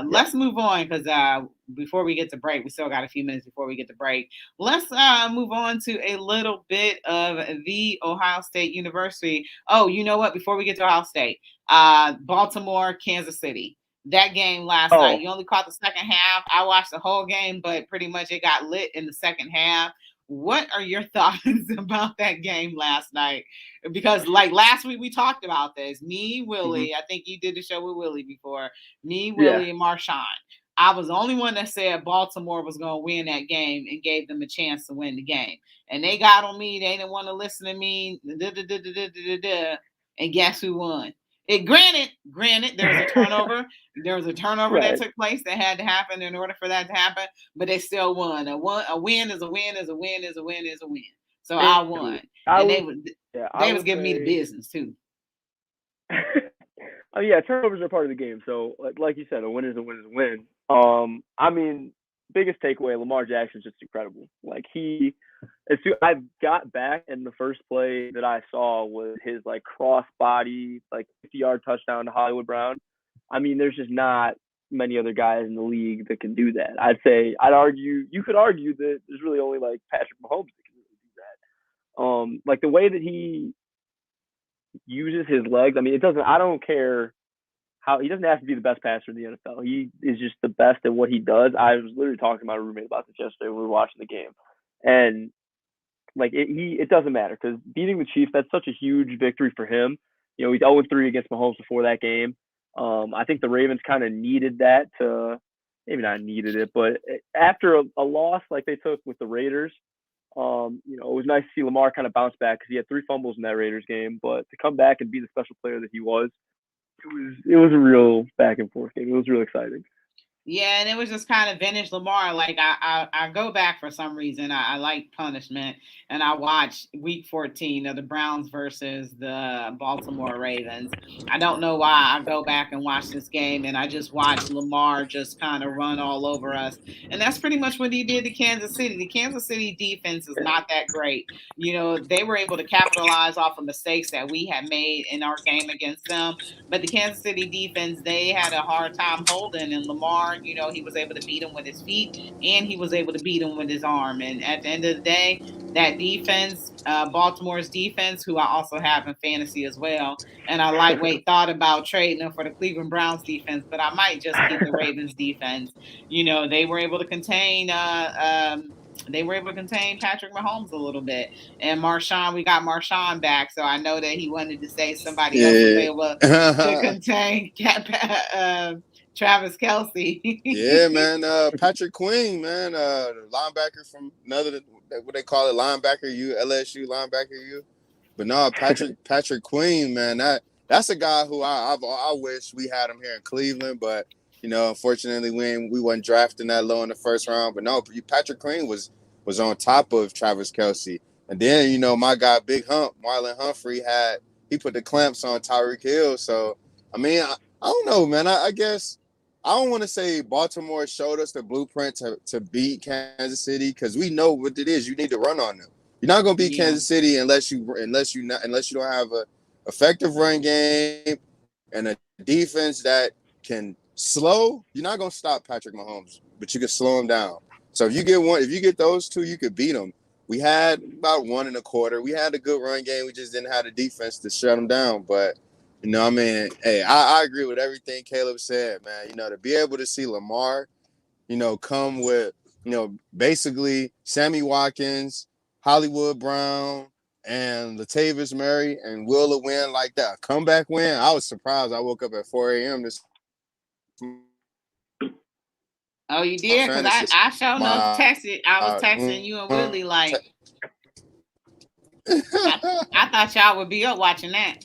let's move on because before we get to break, we still got a few minutes before we get to break. Let's move on to a little bit of the Ohio State University. Oh, you know what? Before we get to Ohio State, Baltimore, Kansas City. That game last night, you only caught the second half. I watched the whole game, but pretty much it got lit in the second half. What are your thoughts about that game last night? Because like last week we talked about this. Me, Willie, I think you did the show with Willie before. Me, Willie, and Marshawn. I was the only one that said Baltimore was going to win that game and gave them a chance to win the game. And they got on me. They didn't want to listen to me. And guess who won? Granted, there was a turnover. There was a turnover Right. that took place that had to happen in order for that to happen. But they still won. A win is a win is a win is a win is a win. So I won. They was giving me the business too. Oh yeah, turnovers are part of the game. So like you said, a win is a win is a win. I mean, biggest takeaway, Lamar Jackson's just incredible. Like I got back and the first play that I saw was his like cross body, like 50-yard touchdown to Hollywood Brown. I mean, there's just not many other guys in the league that can do that. You could argue that there's really only like Patrick Mahomes that can really do that. Like the way that he uses his legs. I mean, I don't care how he doesn't have to be the best passer in the NFL. He is just the best at what he does. I was literally talking to my roommate about this yesterday when we were watching the game, and like it doesn't matter because beating the Chiefs, that's such a huge victory for him. You know, he's 0-3 against Mahomes before that game. I think the Ravens kind of needed that to maybe not needed it, but after a loss like they took with the Raiders. You know, it was nice to see Lamar kind of bounce back because he had 3 fumbles in that Raiders game, but to come back and be the special player that he was, it was a real back and forth game. It was real exciting. Yeah, and it was just kind of vintage Lamar. Like I go back for some reason. I like punishment, and I watched Week 14 of the Browns versus the Baltimore Ravens. I don't know why I go back and watch this game, and I just watched Lamar just kind of run all over us, and that's pretty much what he did to Kansas City. The Kansas City defense is not that great. You know, they were able to capitalize off of mistakes that we had made in our game against them, but the Kansas City defense, they had a hard time holding, and Lamar, you know, he was able to beat him with his feet and he was able to beat him with his arm. And at the end of the day, that defense, Baltimore's defense, who I also have in fantasy as well, and I lightweight thought about trading them for the Cleveland Browns defense, but I might just keep the Ravens defense. You know, they were able to contain Patrick Mahomes a little bit. And Marshawn, we got Marshawn back, so I know that he wanted to say somebody else was able to contain Travis Kelce. Yeah, man. Patrick Queen, man. The linebacker from what they call it, linebacker U, LSU linebacker U. But no, Patrick Queen, man. That's a guy who I wish we had him here in Cleveland, but you know, unfortunately, we wasn't drafting that low in the first round. But no, Patrick Queen was on top of Travis Kelce, and then you know my guy Big Hump, Marlon Humphrey he put the clamps on Tyreek Hill. So I mean, I don't know, man. I guess. I don't want to say Baltimore showed us the blueprint to beat Kansas City because we know what it is. You need to run on them. You're not going to beat Kansas City unless you don't have a effective run game and a defense that can slow. You're not going to stop Patrick Mahomes, but you can slow him down. So if you get those two, you could beat them. We had about 1.25. We had a good run game. We just didn't have the defense to shut them down, but. You know, I mean, hey, I agree with everything Caleb said, man. You know, to be able to see Lamar, you know, come with, you know, basically Sammy Watkins, Hollywood Brown, and Latavius Murray, and will a win like that, a comeback win. I was surprised. I woke up at 4 a.m. this. Oh, you did? Because I sure no texted. I was texting you and Willie like. I thought y'all would be up watching that.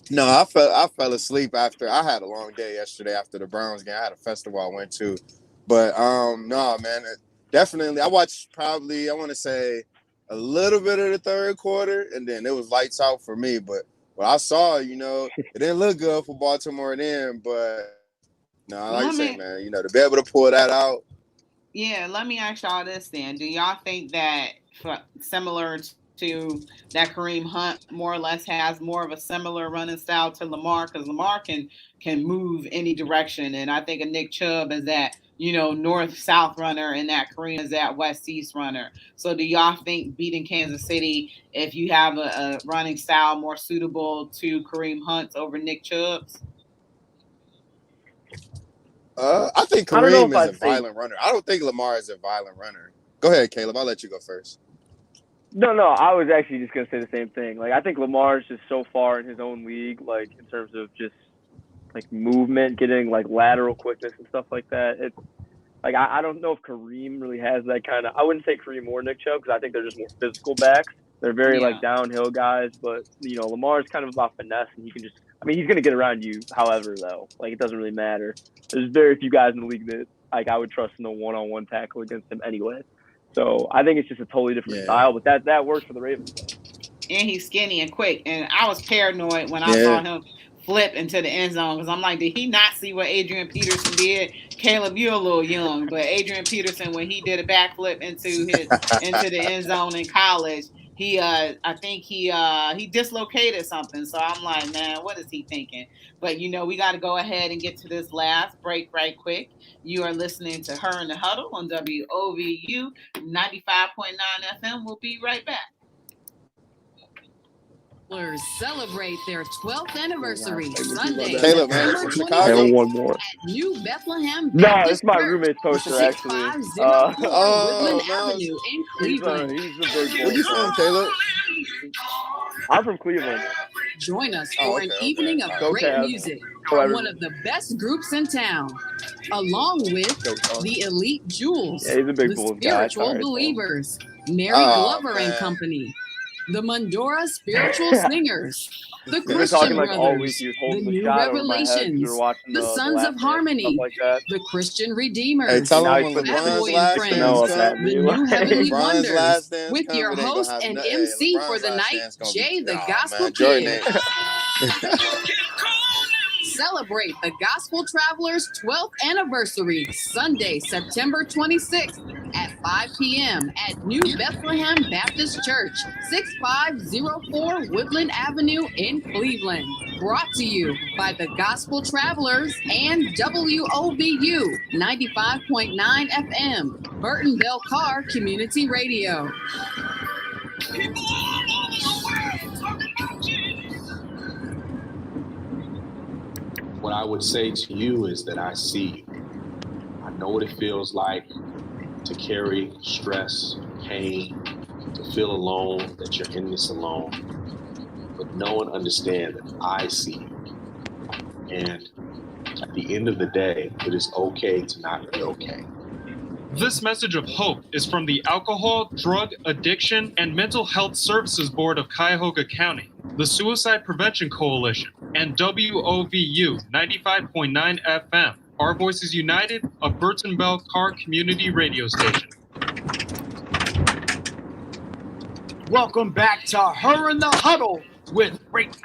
No, I fell asleep after I had a long day yesterday after the Browns game. I had a festival I went to, but no, man, definitely I watched probably I want to say a little bit of the third quarter, and then it was lights out for me. But what I saw, you know, it didn't look good for Baltimore then. But no, like I say, man, you know, to be able to pull that out. Yeah, let me ask y'all this then: do y'all think that similar to that Kareem Hunt more or less has more of a similar running style to Lamar because Lamar can move any direction, and I think a Nick Chubb is that north-south runner, and that Kareem is that west-east runner. So do y'all think beating Kansas City, if you have a running style more suitable to Kareem Hunt's over Nick Chubb's? I think Kareem is a violent runner. I don't think Lamar is a violent runner. Go ahead, Caleb. I'll let you go first. No, I was actually just going to say the same thing. Like, I think Lamar's just so far in his own league, like, in terms of just like movement, getting like lateral quickness and stuff like that. It's like I don't know if Kareem really has that kind of. I wouldn't say Kareem or Nick Chubb because I think they're just more physical backs. They're very like downhill guys, but Lamar's kind of about finesse, and he can just. I mean, he's gonna get around you, however, though. Like it doesn't really matter. There's very few guys in the league that like I would trust in a one-on-one tackle against him anyway. So I think it's just a totally different style, but that works for the Ravens. And he's skinny and quick. And I was paranoid when I saw him flip into the end zone because I'm like, did he not see what Adrian Peterson did? Caleb, you're a little young, but Adrian Peterson, when he did a backflip into the end zone in college, I think he dislocated something. So I'm like, man, what is he thinking? But we got to go ahead and get to this last break right quick. You are listening to Her in the Huddle on WOVU 95.9 FM. We'll be right back. Celebrate their 12th anniversary Sunday. Caleb, man, from Chicago. One more. New Bethlehem No, Baptist it's my Church, roommate's poster, actually. 6504 Woodland Avenue in Cleveland. He's the big boy. Where you from, Caleb? I'm from Cleveland. Join us for an evening of Go great Cavs. music Go from Everton. one of the best groups in town, along with the Elite Jewels, Yeah, he's a big the Bulls guy. Spiritual Sorry, Believers, Mary Oh, Glover and man. Company, the Mandora Spiritual Singers, the We've been Christian talking like all week. Brothers, He was the holding the New shot over my head. We Revelations, were watching the Sons Last of Dance, Harmony, stuff like that. the Christian Redeemers, Hey, tell Now him he's when putting Fat LeBron's Boy and last Friends, dance No, come. the New Heavenly LeBron's Wonders, last dance with come, your it ain't gonna host have and nothing. MC LeBron's for the last night, dance gonna Jay be, the oh, Gospel man, Jordan Kid. Celebrate the Gospel Travelers 12th anniversary Sunday, September 26th at 5 p.m. at New Bethlehem Baptist Church, 6504 Woodland Avenue in Cleveland. Brought to you by the Gospel Travelers and WOVU 95.9 FM, Burton Bell Carr Community Radio. What I would say to you is that I see you. I know what it feels like to carry stress, pain, to feel alone, that you're in this alone. But know and understand that I see you. And at the end of the day, it is okay to not be okay. This message of hope is from the Alcohol, Drug, Addiction, and Mental Health Services Board of Cuyahoga County, the Suicide Prevention Coalition, and WOVU 95.9 FM. Our Voices United, a Burton Bell Carr community radio station. Welcome back to Her in the Huddle with Rachel.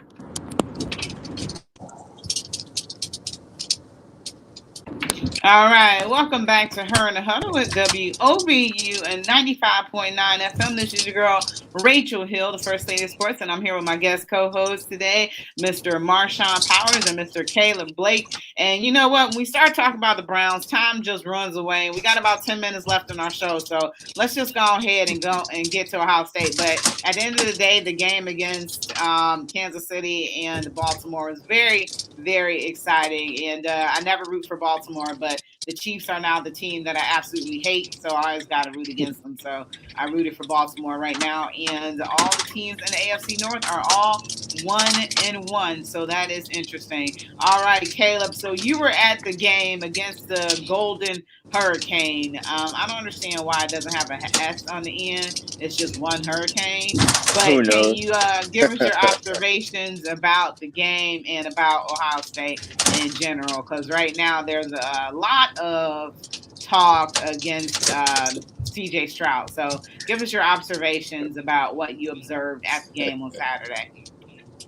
All right, welcome back to Her in the Huddle with WOVU and 95.9 FM. This is your girl, Rachel Hill, the First Lady of Sports, and I'm here with my guest co-host today, Mr. Marshawn Powers and Mr. Caleb Blake. And you know what? When we start talking about the Browns, time just runs away. We got about 10 minutes left in our show, so let's just go ahead and get to Ohio State. But at the end of the day, the game against Kansas City and Baltimore is very, very exciting. And I never root for Baltimore, but the Chiefs are now the team that I absolutely hate, so I always got to root against them. So I rooted for Baltimore right now, and all the teams in the AFC North are all 1-1, so that is interesting. All right, Caleb, so you were at the game against the Golden Hurricane. I don't understand why it doesn't have an S on the end. It's just one hurricane. But can you give us your observations about the game and about Ohio State in general? Because right now there's a lot of talk against CJ Stroud. So give us your observations about what you observed at the game on Saturday.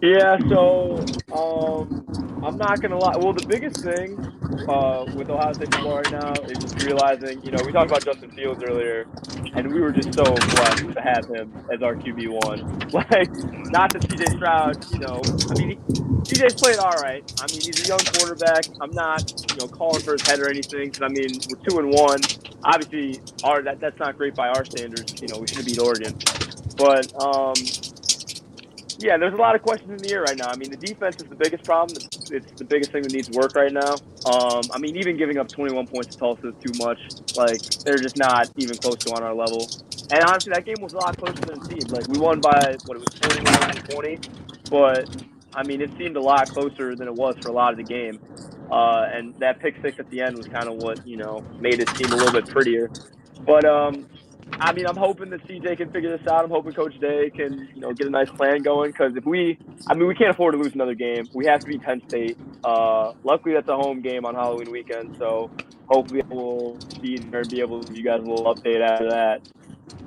Yeah, so I'm not gonna lie. Well, the biggest thing with Ohio State football right now is just realizing, we talked about Justin Fields earlier, and we were just so blessed to have him as our QB1. Like, not that CJ Stroud, CJ's played all right. I mean, he's a young quarterback. I'm not, calling for his head or anything. Because we're 2-1. Obviously, that's not great by our standards. We should have beat Oregon, but yeah, there's a lot of questions in the air right now. I mean, the defense is the biggest problem. It's the biggest thing that needs work right now. Even giving up 21 points to Tulsa is too much. Like, they're just not even close to on our level. And honestly, that game was a lot closer than it seemed. Like, we won by, 41-20. But I mean, it seemed a lot closer than it was for a lot of the game. And that pick six at the end was kind of what, made it seem a little bit prettier. But I mean, I'm hoping that CJ can figure this out. I'm hoping Coach Day can, get a nice plan going. Because we can't afford to lose another game. We have to beat Penn State. Luckily, that's a home game on Halloween weekend. So hopefully, we'll be there and be able to give you guys a little update after that.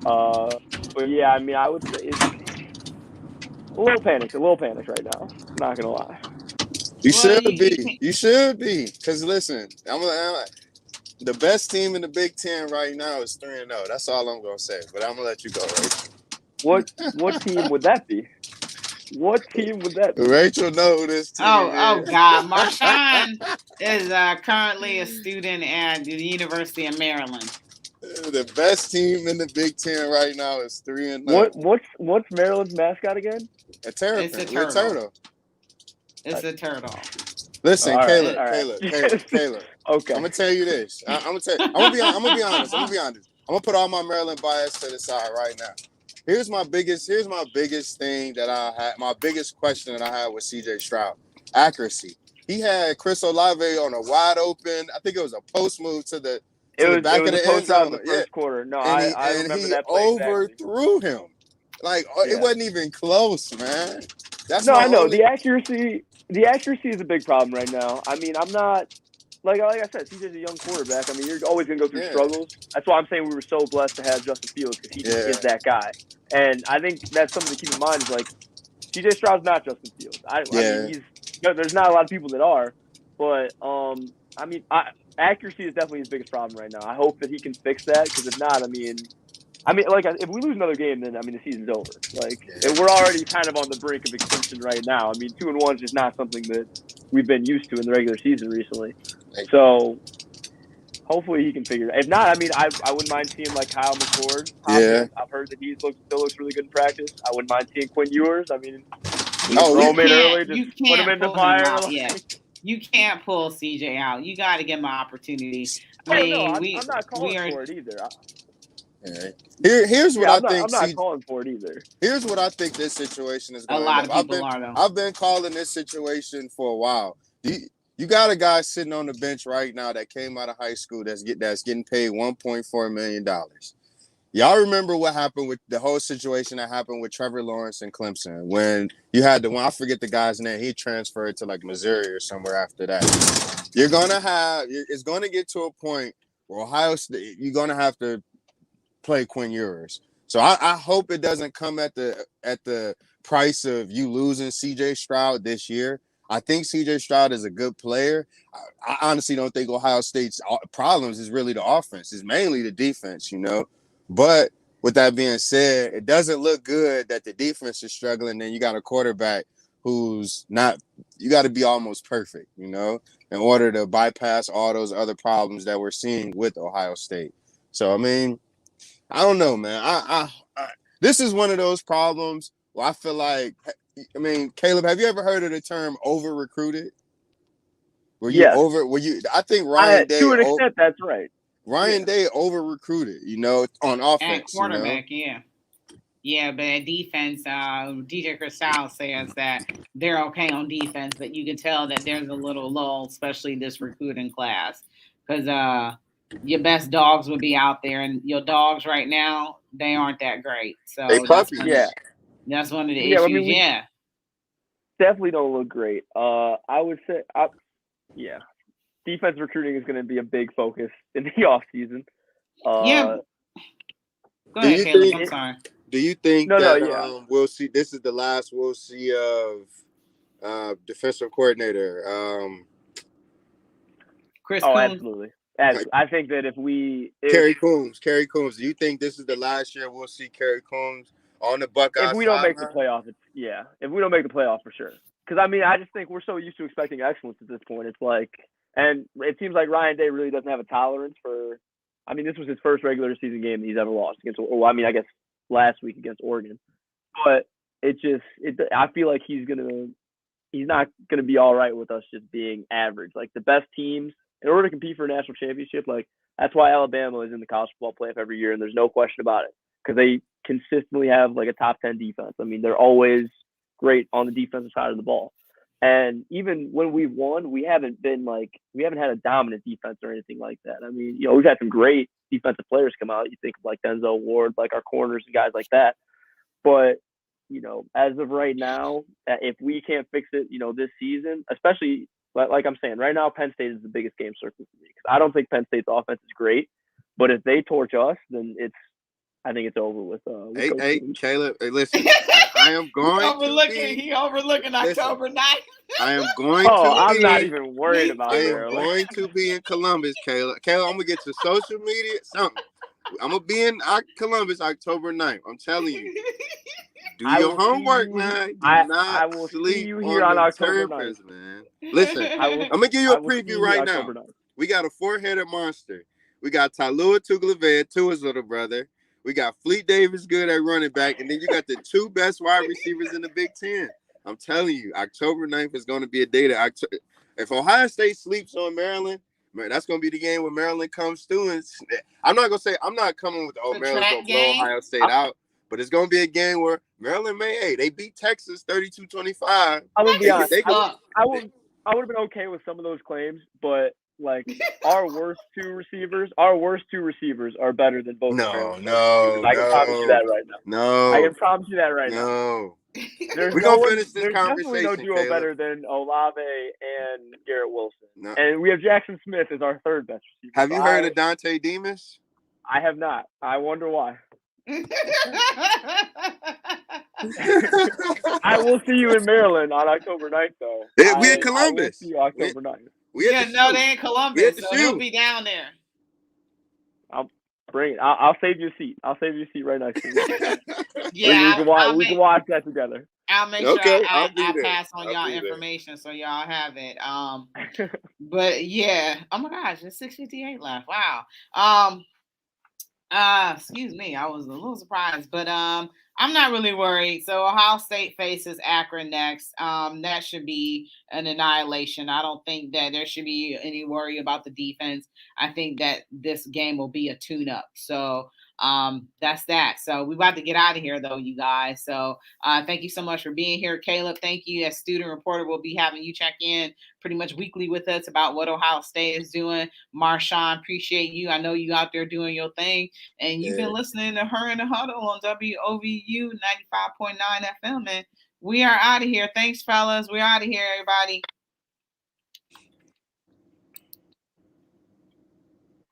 But yeah, I mean, I would say it's a little panicked right now. I'm not gonna lie. You Well, should be. You should be. Because listen, the best team in the Big Ten right now is 3-0. That's all I'm gonna say. But I'm gonna let you go, Rachel. What team would that be? What team would that be? Rachel know who this team Oh is. God, Marshawn is currently a student at the University of Maryland. The best team in the Big Ten right now is 3-0. What's Maryland's mascot again? A terrapin. It's a turtle. It's Okay. a turtle. Listen, All Caleb. right. Okay. I'm gonna tell you this. I'm gonna be honest. I'm gonna put all my Maryland bias to the side right now. Here's my biggest thing that I had. My biggest question that I had with CJ Stroud: accuracy. He had Chris Olave on a wide open. I think it was a post move to the back of the end zone. In the first quarter. No, and I remember he that play overthrew him. Like it wasn't even close, man. That's no, my I know only... the accuracy. The accuracy is a big problem right now. I mean, I'm not like I said, CJ's a young quarterback. I mean, you're always gonna go through struggles. That's why I'm saying we were so blessed to have Justin Fields because he is that guy. And I think that's something to keep in mind is like CJ Stroud's not Justin Fields. I mean, there's not a lot of people that are, but I mean, accuracy is definitely his biggest problem right now. I hope that he can fix that because if not, I mean, like if we lose another game, then I mean the season's over. Like we're already kind of on the brink of extinction right now. I mean, 2-1 is just not something that we've been used to in the regular season recently. So hopefully he can figure it out. If not, I mean, I wouldn't mind seeing like Kyle McCord. I've heard that he still looks really good in practice. I wouldn't mind seeing Quinn Ewers. I mean, throw him in early, just put him in the fire. You can't pull CJ out. You got to give him an opportunity. I'm not calling for it either. Here's what I think. I'm not calling for it either. Here's what I think this situation is going. A lot of people are though. I've been calling this situation for a while. You got a guy sitting on the bench right now that came out of high school that's getting paid $1.4 million. Y'all remember what happened with the whole situation that happened with Trevor Lawrence and Clemson when you had I forget the guy's name. He transferred to like Missouri or somewhere after that. It's going to get to a point where Ohio State, you're going to have to play Quinn Ewers. So I hope it doesn't come at the price of you losing CJ Stroud this year. I think CJ Stroud is a good player. I honestly don't think Ohio State's problems is really the offense. It's mainly the defense, But with that being said, it doesn't look good that the defense is struggling. Then you got a quarterback who's not – you got to be almost perfect, in order to bypass all those other problems that we're seeing with Ohio State. So, I mean – I don't know, man. I this is one of those problems where I feel like, Caleb, have you ever heard of the term over recruited? I think Ryan Day to an extent, that's right. Ryan Day over recruited, on offense. At quarterback, Yeah, but at defense, DJ Cristal says that they're okay on defense, but you can tell that there's a little lull, especially this recruiting class, because your best dogs would be out there, and your dogs right now, they aren't that great. So that's one of the issues. I mean, definitely don't look great. I would say, defense recruiting is going to be a big focus in the off season. Go ahead, Caleb. I'm sorry. Do you think we'll see? This is the last we'll see of defensive coordinator Chris Coons? Absolutely. I think that if Kerry Coombs, do you think this is the last year we'll see Kerry Coombs on the Buckeyes? If we don't make the playoff, if we don't make the playoff for sure. Because I just think we're so used to expecting excellence at this point. It's like, and it seems like Ryan Day really doesn't have a tolerance for. This was his first regular season game he's ever lost against. Well, I guess last week against Oregon, but I feel like he's not gonna be all right with us just being average. Like the best teams. In order to compete for a national championship, like that's why Alabama is in the college football playoff every year, and there's no question about it because they consistently have like a top 10 defense. I mean, they're always great on the defensive side of the ball. And even when we've won, we haven't had a dominant defense or anything like that. I mean, we've had some great defensive players come out. You think of like Denzel Ward, like our corners and guys like that. But, as of right now, if we can't fix it, this season, especially like I'm saying, right now, Penn State is the biggest game circle for me because I don't think Penn State's offense is great. But if they torch us, then I think it's over with. Hey, Caleb, hey, listen, I am going He overlooking October 9th. I am going I'm not even worried about it. I am going to be in Columbus, Caleb. Caleb, I'm going to get your social media, something. I'm going to be in Columbus October 9th. I'm telling you. Do your homework, man. I will see you here on October 9th. Man. Listen, I'm going to give you a preview right now. We got a four-headed monster. We got Talua Tuglaved, Tua's little brother. We got Fleet Davis good at running back. And then you got the two best wide receivers in the Big Ten. I'm telling you, October 9th is going to be a day that if Ohio State sleeps on Maryland, man, that's going to be the game where Maryland comes through. And I'm not coming with, Maryland's going to blow Ohio State out. But it's going to be a game where Maryland they beat Texas 32-25. I'm going to be honest. I would have been okay with some of those claims, but like our worst two receivers are better than both. No. I can promise you that right now. No. I can promise you that right now. No. We're going to finish this conversation. There's definitely no duo better than Olave and Garrett Wilson. No. And we have Jackson Smith as our third best receiver. Have you heard of Dante Demas? I have not. I wonder why. I will see you in Maryland on October 9th, though. We in Columbus. I will see you October 9th. They in Columbus. So he'll be down there. I'll bring it. I'll save you a seat. I'll save you a seat right next to you. We can watch that together. I'll make sure I pass on y'all information so y'all have it. But yeah. Oh my gosh, it's 6:58 left. Wow. Excuse me, I was a little surprised, but I'm not really worried. So Ohio State faces Akron next. That should be an annihilation. I don't think that there should be any worry about the defense. I think that this game will be a tune-up. So that's that. So we're about to get out of here, though, you guys. So thank you so much for being here. Caleb, thank you. As student reporter, we'll be having you check in pretty much weekly with us about what Ohio State is doing. Marshawn, appreciate you. I know you out there doing your thing. And you've been listening to Her in the Huddle on WOVU 95.9 FM. And we are out of here. Thanks, fellas. We're out of here, everybody.